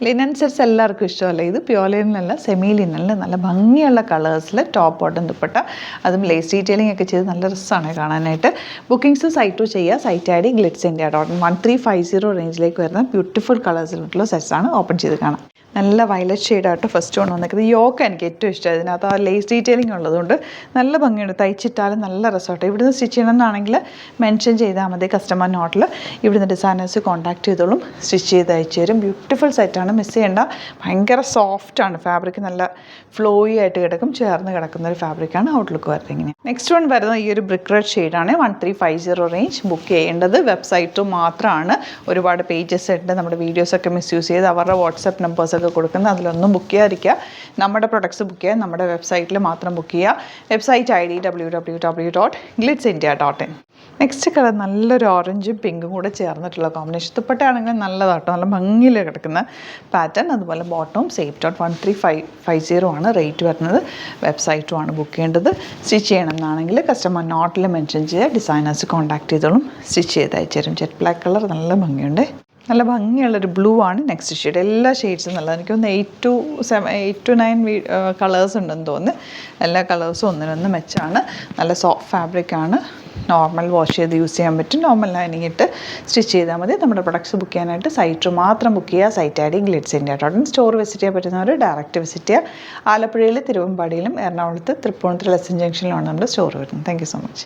Linen sets എല്ലാവർക്കും ഇഷ്ടമല്ല. ഇത് പ്യോർ ലിനനല്ല, സെമി ലിനനിൽ നല്ല ഭംഗിയുള്ള കളേഴ്സിൽ ടോപ്പ് ബോട്ടം ദുപ്പട്ട, അതും ലേസ് ഡീറ്റെയിലിംഗ് ഒക്കെ ചെയ്ത് നല്ല രസമാണ് കാണാനായിട്ട്. ബുക്കിംഗ്സ് സൈറ്റ് ചെയ്യുക. Site ID glitzindia.in. 1350 റേഞ്ചിലേക്ക് വരുന്ന ബ്യൂട്ടിഫുൾ കളേഴ്സിലുള്ള സെറ്റ്സാണ്. ഓപ്പൺ ചെയ്ത് കാണാം. നല്ല വയലറ്റ് ഷെയ്ഡായിട്ട് ഫസ്റ്റ് കൊണ്ട് വന്നിരിക്കുന്നത്. യോക്ക് എനിക്ക് ഏറ്റവും ഇഷ്ടം. ഇതിനകത്ത് ആ ലേസ് ഡീറ്റെയിലിംഗ് ഉള്ളതുകൊണ്ട് നല്ല ഭംഗിയുണ്ട്. തയ്ച്ചിട്ടാലും നല്ല രസമായിട്ട്. ഇവിടുന്ന് സ്റ്റിച്ച് ചെയ്യണമെന്നാണെങ്കിൽ മെൻഷൻ ചെയ്താൽ മതി കസ്റ്റമർ നോട്ടിൽ. ഇവിടുന്ന് ഡിസൈനേഴ്സ് കോൺടാക്ട് ചെയ്തോളും, സ്റ്റിച്ച് ചെയ്ത് അയച്ചു തരും. ബ്യൂട്ടിഫുൾ സെറ്റാണ്, മിസ് ചെയ്യേണ്ട. ഭയങ്കര സോഫ്റ്റാണ് ഫാബ്രിക്, നല്ല ഫ്ലോയി ആയിട്ട് കിടക്കും, ചേർന്ന് കിടക്കുന്ന ഒരു ഫാബ്രിക്കാണ്. ഔട്ട്ലുക്ക് വരുന്നത് ഇങ്ങനെ. നെക്സ്റ്റ് വൺ വരുന്നത് ഈ ഒരു ബ്രിക്ക് റെഡ് ഷെയ്ഡാണ്. 1350 റേഞ്ച്. ബുക്ക് ചെയ്യേണ്ടത് വെബ്സൈറ്റ് മാത്രമാണ്. ഒരുപാട് പേജസ് ഉണ്ട്. നമ്മുടെ വീഡിയോസൊക്കെ മിസ്യൂസ് ചെയ്ത് അവരുടെ വാട്സപ്പ് നമ്പേഴ്സൊക്കെ കൊടുക്കുന്നത്, അതിലൊന്നും ബുക്ക് ചെയ്യാതിരിക്കുക. നമ്മുടെ പ്രൊഡക്ട്സ് ബുക്ക് ചെയ്യുക, നമ്മുടെ വെബ്സൈറ്റിൽ മാത്രം ബുക്ക് ചെയ്യുക. Website ID www.glitzindia.in. Next colour നല്ലൊരു ഓറഞ്ചും പിങ്കും കൂടെ ചേർന്നിട്ടുള്ള കോമ്പിനേഷൻ. ദുപ്പട്ടയാണെങ്കിൽ നല്ലതാട്ടോ, നല്ല ഭംഗിയിൽ കിടക്കുന്ന പാറ്റേൺ. അതുപോലെ ബോട്ടവും സെയിം ഡോട്ട് 1350 ആണ് റേറ്റ് വരുന്നത്. വെബ്സൈറ്റുമാണ് ബുക്ക് ചെയ്യേണ്ടത്. സ്റ്റിച്ച് ചെയ്യണം എന്നാണെങ്കിൽ കസ്റ്റമർ നോട്ടിൽ മെൻഷൻ ചെയ്യുക, ഡിസൈനേഴ്സ് കോൺടാക്ട് ചെയ്തോളും, സ്റ്റിച്ച് ചെയ്ത് അയച്ചു തരും. ജെറ്റ് ബ്ലാക്ക് കളർ നല്ല ഭംഗിയുണ്ട്. നല്ല ഭംഗിയുള്ളൊരു ബ്ലൂ ആണ് നെക്സ്റ്റ് ഷെയ്ഡ്. എല്ലാ ഷെയ്ഡ്സും നല്ല, എനിക്ക് തോന്നുന്നു 8 to 9 കളേഴ്സ് ഉണ്ടെന്ന് തോന്നുന്നു. എല്ലാ കളേഴ്സും ഒന്നിനൊന്ന് മെച്ചാണ്. നല്ല സോഫ്റ്റ് ഫാബ്രിക്കാണ്. നോർമൽ വാഷ് ചെയ്ത് യൂസ് ചെയ്യാൻ പറ്റും. നോർമൽ ലൈനിങ് ഇട്ട് സ്റ്റിച്ച് ചെയ്താൽ മതി. നമ്മുടെ പ്രൊഡക്ട്സ് ബുക്ക് ചെയ്യാനായിട്ട് സൈറ്റ് മാത്രം ബുക്ക് ചെയ്യുക. Site ID glitzindia.in. Store visit ചെയ്യാൻ പറ്റുന്നവർ ഡയറക്റ്റ് വിസിറ്റ് ചെയ്യുക. ആലപ്പുഴയിൽ, തിരുവമ്പാടിയിലും, എറണാകുളത്ത്, തൃപ്പൂണിത്തുറ ലെസൺ ജംഗ്ഷനിലാണ് നമ്മുടെ സ്റ്റോർ വരുന്നത്. Thank you so much.